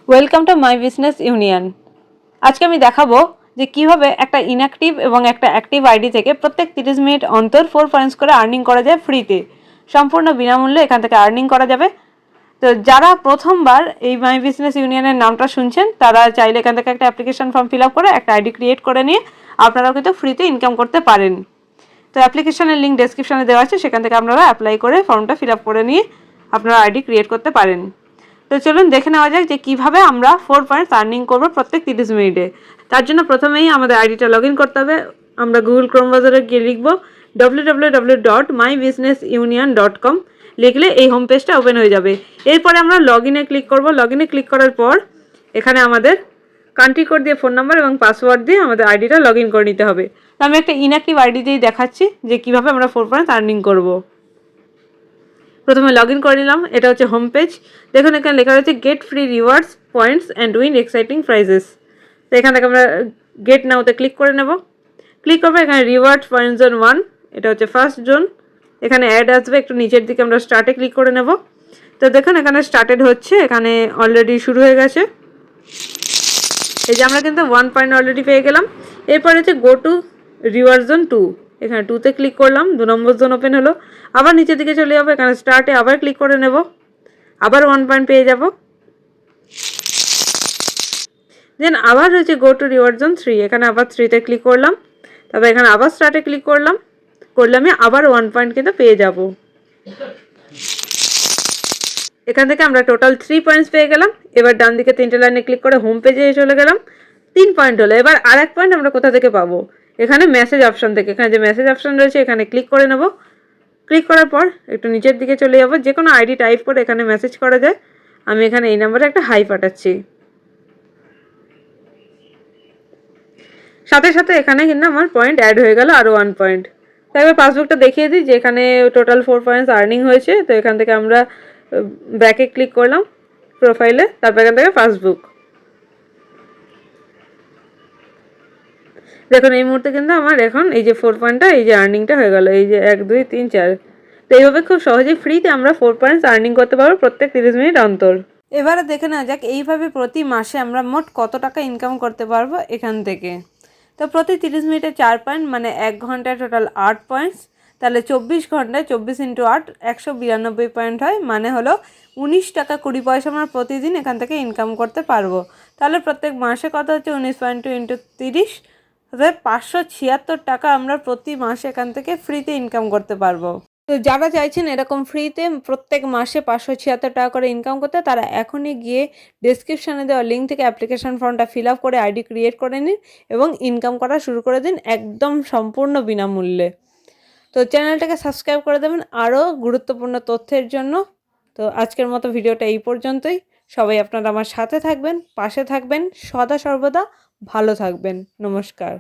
Welcome to my business union. আজকে আমি দেখাবো যে কিভাবে একটা ইনঅ্যাক্টিভ এবং একটা অ্যাক্টিভ আইডি থেকে প্রত্যেক 30 মিনিট অন্তর 4 পয়েন্টস করে আর্নিং করা যায় ফ্রিতে, সম্পূর্ণ বিনামূল্যে এখান থেকে আর্নিং করা যাবে। তো যারা প্রথমবার এই মাই বিজনেস ইউনিয়নের নামটা শুনছেন তারা চাইলে এখান থেকে একটা অ্যাপ্লিকেশন ফর্ম ফিল আপ করে একটা আইডি ক্রিয়েট করে নিয়ে আপনারাও কিন্তু ফ্রিতে ইনকাম করতে পারেন। তো অ্যাপ্লিকেশনের লিঙ্ক ডেসক্রিপশনে দেওয়া আছে, সেখান থেকে আপনারা অ্যাপ্লাই করে ফর্মটা ফিল আপ করে নিয়ে আপনারা আইডি ক্রিয়েট করতে পারেন। তো চলুন দেখে নেওয়া যাক যে কীভাবে আমরা 4 পয়েন্টস আর্নিং করবো প্রত্যেক 30 মিনিটে। তার জন্য প্রথমেই আমাদের আইডিটা লগ ইন করতে হবে। আমরা গুগল ক্রোম ব্রাউজারে গিয়ে লিখবো www.mybusinessunion.com, লিখলে এই হোম পেজটা ওপেন হয়ে যাবে। এরপরে আমরা লগ ইনে ক্লিক করবো। লগ ইনে ক্লিক করার পর এখানে আমাদের কান্ট্রি কোড দিয়ে ফোন নাম্বার এবং পাসওয়ার্ড দিয়ে আমাদের আইডিটা লগ ইন করে নিতে হবে। তো আমি একটা ইনঅ্যাক্টিভ আইডি দিয়েই দেখাচ্ছি যে কীভাবে আমরা 4 পয়েন্টস আর্নিং করবো। প্রথমে লগ ইন করে নিলাম। এটা হচ্ছে হোম পেজ। দেখুন এখানে লেখা রয়েছে gate free rewards points and win exciting prices. তো এখান থেকে আমরা গেট নাওতে ক্লিক করে নেব। ক্লিক করবো, এখানে রিওয়ার্ড পয়েন্টস জোন 1, এটা হচ্ছে ফার্স্ট জোন। এখানে অ্যাড আসবে, একটু নিচের দিকে আমরা স্টার্টে ক্লিক করে নেব। তো দেখুন এখানে স্টার্টেড হচ্ছে, এখানে অলরেডি শুরু হয়ে গেছে। এই যে আমরা কিন্তু 1 পয়েন্ট অলরেডি পেয়ে গেলাম। এরপর হচ্ছে গো টু রিওয়ার্ড জোন 2, এখানে 2তে ক্লিক করলাম, 2 নম্বর জোন ওপেন হলো। আবার নিচের দিকে চলে যাবো, এখানে স্টার্টে আবার ক্লিক করে নেব, আবার 1 পয়েন্ট পেয়ে যাব। দেন আবার হচ্ছে গো টু রিওয়ার্ড জোন 3, এখানে আবার 3তে ক্লিক করলাম, তারপর এখানে আবার স্টার্টে ক্লিক করলাম, আমি আবার 1 পয়েন্ট কিন্তু পেয়ে যাব। এখান থেকে আমরা টোটাল 3 পয়েন্টস পেয়ে গেলাম। এবার ডান দিকে 3টে লাইনে ক্লিক করে হোম পেজে চলে গেলাম, 3 পয়েন্ট হলো। এবার আর 1 পয়েন্ট আমরা কোথা থেকে পাবো? এখানে মেসেজ অপশন থেকে, এখানে যে মেসেজ অপশন রয়েছে এখানে ক্লিক করে নেব। ক্লিক করার পর একটু নিচের দিকে চলে যাব, যে কোনো আইডি টাইপ করে এখানে মেসেজ করা যায়। আমি এখানে এই নাম্বারে একটা হাই পাঠাচ্ছি। সাথে সাথে এখানে কিন্তু আমার পয়েন্ট অ্যাড হয়ে গেল, আরও 1 পয়েন্ট। তাই এবার পাসবুকটা দেখিয়ে দিই যে এখানে টোটাল 4 পয়েন্টস আর্নিং হয়েছে। তো এখান থেকে আমরা ব্যাকে ক্লিক করলাম প্রোফাইলে, তারপর এখান থেকে পাসবুক। দেখুন এই মুহূর্তে কিন্তু আমার এখন এই যে 4 পয়েন্টটা, এই যে আর্নিংটা হয়ে গেল, এই যে 1 2 3 4। তো এইভাবে খুব সহজেই ফ্রিতে আমরা 4 পয়েন্টস আর্নিং করতে পারবো প্রত্যেক 30 মিনিট অন্তর। এবারে দেখে নেওয়া যাক এইভাবে প্রতি মাসে আমরা মোট কত টাকা ইনকাম করতে পারবো এখান থেকে। তো প্রতি 30 মিনিটে 4 পয়েন্ট মানে 1 ঘন্টায় টোটাল 8 পয়েন্টস। তাহলে 24 ঘন্টায় 24 × 8 192 পয়েন্ট হয়, মানে হলো 19 টাকা 20 পয়সা আমরা প্রতিদিন এখান থেকে ইনকাম করতে পারবো। তাহলে প্রত্যেক মাসে কত হচ্ছে 19.2 × 30, 576 টাকা আমরা প্রতি মাসে এখান থেকে ফ্রিতে ইনকাম করতে পারবো। তো যারা চাইছেন এরকম ফ্রিতে প্রত্যেক মাসে 576 টাকা করে ইনকাম করতে, তারা এখনই গিয়ে ডেসক্রিপশানে দেওয়া লিঙ্ক থেকে অ্যাপ্লিকেশন ফর্মটা ফিল আপ করে আইডি ক্রিয়েট করে নিন এবং ইনকাম করা শুরু করে দিন একদম সম্পূর্ণ বিনামূল্যে। তো চ্যানেলটাকে সাবস্ক্রাইব করে দেবেন আরও গুরুত্বপূর্ণ তথ্যের জন্য। তো আজকের মতো ভিডিওটা এই পর্যন্তই। সবাই আপনারা আমার সাথে থাকবেন, পাশে থাকবেন, সদা সর্বদা ভালো থাকবেন। নমস্কার।